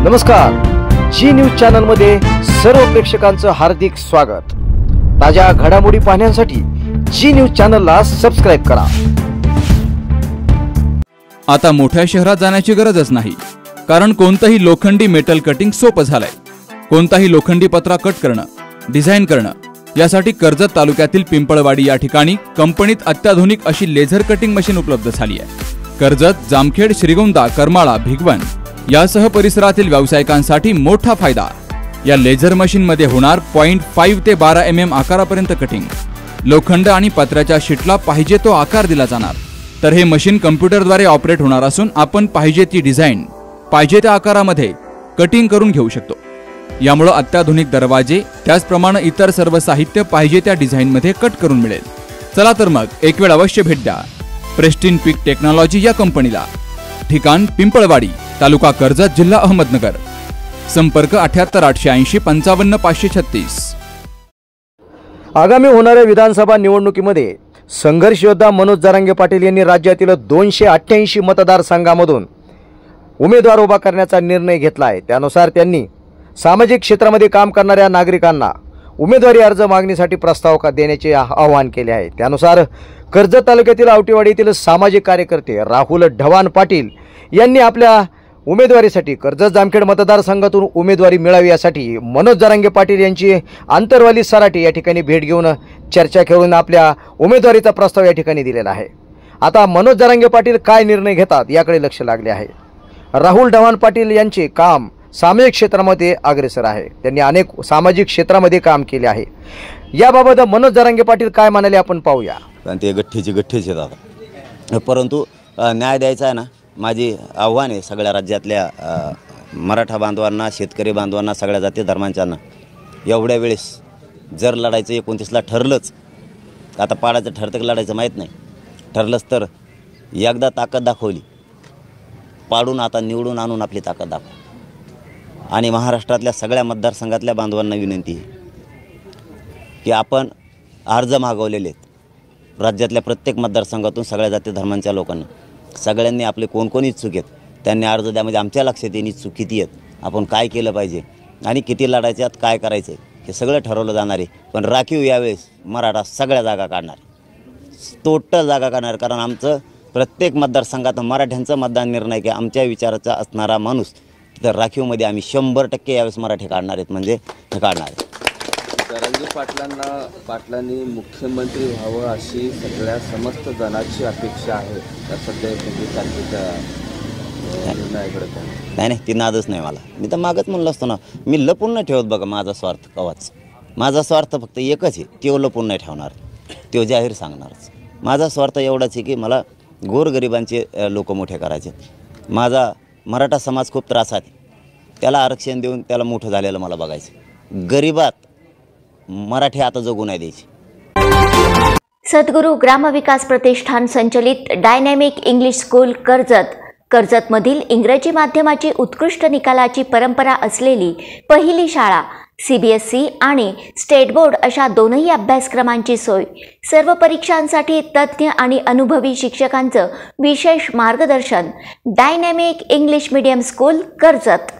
नमस्कार, जी news channel मध्ये सर्व प्रेक्षकांचं हार्दिक स्वागत। ताज्या घडामोडी पाहण्यासाठी जी न्यूज चॅनलला सबस्क्राइब करा। आता मोठ्या शहरात जाण्याची गरजच नाही, कारण कोणताही लोखंडी मेटल कटिंग सोपं झालंय। कोणताही लोखंडी पत्रा कट करणं, डिझाइन करणं यासाठी कर्जत तालुक्यातील पिंपळवाडी या ठिकाणी कंपनीत अत्याधुनिक अशी लेझर कटिंग मशीन उपलब्ध झाली आहे। कर्जत, जामखेड, श्रीगोंदा, करमाळा, भिगवण यासह परिसरातील व्यावसायिकांसाठी मोठा फायदा। या लेझर मशीन मध्ये होणार 0.5 ते 12 mm आकारापर्यंत कटिंग। लोखंड आणि पत्र्याच्या शीटला पाहिजे तो आकार दिला जाणार। तर हे मशीन कॉम्प्युटरद्वारे ऑपरेट होणार असून आपण पाहिजे ती डिझाइन पाहिजे त्या आकारामध्ये कटिंग करून घेऊ शकतो। यामुळे अत्याधुनिक दरवाजे त्याचप्रमाणे इतर सर्व साहित्य पाहिजे त्या डिझाइन मध्ये कट करून मिळेल। चला तर मग एक वेळ अवश्य भेट द्या प्रेस्टिन पीक टेक्नॉलॉजी या कंपनीला। ठिकाण पिंपळवाडी, तालुका कर्जत, जिल्हा अहमदनगर। संपर्क 78 880 55 536। आगामी होणाऱ्या विधानसभा निवडणुकीमध्ये संघर्ष योद्धा मनोज जरांगे पाटील यांनी राज्यातील 288 मतदारसंघांमधून उमेदवार उभा करण्याचा निर्णय घेतला आहे। त्यानुसार त्यांनी सामाजिक क्षेत्रामध्ये काम करणाऱ्या नागरिकांना उमेदवारी अर्ज मागणीसाठी प्रस्ताव देण्याचे आवाहन केले आहे। त्यानुसार कर्जत तालुक्यातील आवटीवाडी येथील सामाजिक कार्यकर्ते राहुल ढवाण पाटील यांनी आपल्या उमेदवारीसाठी कर्जत जामखेड मतदारसंघातून उमेदवारी मिळावी यासाठी मनोज जरांगे पाटील यांची आंतरवाली सराटी या ठिकाणी भेट घेऊन चर्चा करून आपल्या उमेदवारीचा प्रस्ताव या ठिकाणी दिलेला आहे। आता मनोज जरांगे पाटील काय निर्णय घेतात याकडे लक्ष लागले आहे। राहुल ढवाण पाटील यांचे काम सामाजिक क्षेत्रामध्ये अग्रेसर आहे। त्यांनी अनेक सामाजिक क्षेत्रामध्ये काम केले आहे। याबाबत मनोज जरांगे पाटील काय म्हणाले आपण पाहूया। ते गठ्ठीचे दादा, परंतु न्याय द्यायचा आहे ना, माझी आव्हान आहे सगळ्या राज्यातल्या मराठा बांधवांना, शेतकरी बांधवांना, सगळ्या जाती धर्मांच्यांना। एवढ्या वेळेस जर लढायचं 29ला ठरलंच, आता पाडायचं ठरतं की लढायचं माहीत नाही, ठरलंच तर एकदा ताकद दाखवली, पाडून आता निवडून आणून आपली ताकद दाखव। आणि महाराष्ट्रातल्या सगळ्या मतदारसंघातल्या बांधवांना विनंती आहे की आपण अर्ज मागवलेले आहेत राज्यातल्या प्रत्येक मतदारसंघातून सगळ्या जाती धर्मांच्या लोकांनी, सगळ्यांनी आपले कोण कोण इच्छुक आहेत त्यांनी अर्ज द्या, म्हणजे आमच्या लक्षात येईल इच्छुक किती आहेत, आपण काय केलं पाहिजे आणि किती लढायच्यात, काय करायचं हे सगळं ठरवलं जाणार आहे। पण राखीव यावेळेस मराठा सगळ्या जागा काढणार, टोटल जागा काढणार, कारण आमचं प्रत्येक मतदारसंघात मराठ्यांचं मतदान निर्णायक आहे। आमच्या विचाराचा असणारा माणूस तर राखीवमध्ये आम्ही 100% यावेळेस मराठी काढणार आहेत, म्हणजे हे काढणार आहे। जरांगे पाटलांनी मुख्यमंत्री व्हावं अशी सगळ्या समस्त जनाची अपेक्षा आहे। तर सध्या नाही ती नादच नाही मला, मी तर मागच म्हणलं असतो ना, मी लपून नाही ठेवत बघा माझा स्वार्थ कवाच। माझा स्वार्थ फक्त एकच आहे, तो लपून नाही ठेवणार, तो जाहीर सांगणारच। माझा स्वार्थ एवढाच आहे की मला गोरगरिबांचे लोक मोठे करायचे। माझा मराठा समाज खूप त्रासात आहे, त्याला आरक्षण देऊन त्याला मोठं झालेलं मला बघायचं। गरीबात मराठी आता जगू नाही द्यायची। सद्गुरू ग्रामविकास प्रतिष्ठान संचलित डायनॅमिक इंग्लिश स्कूल कर्जतमधील इंग्रजी माध्यमाची उत्कृष्ट निकालाची परंपरा असलेली पहिली शाळा। CBSE आणि स्टेट बोर्ड अशा दोनही अभ्यासक्रमांची सोय, सर्व परीक्षांसाठी तज्ज्ञ आणि अनुभवी शिक्षकांचं विशेष मार्गदर्शन। Dynamic English medium school Karjat.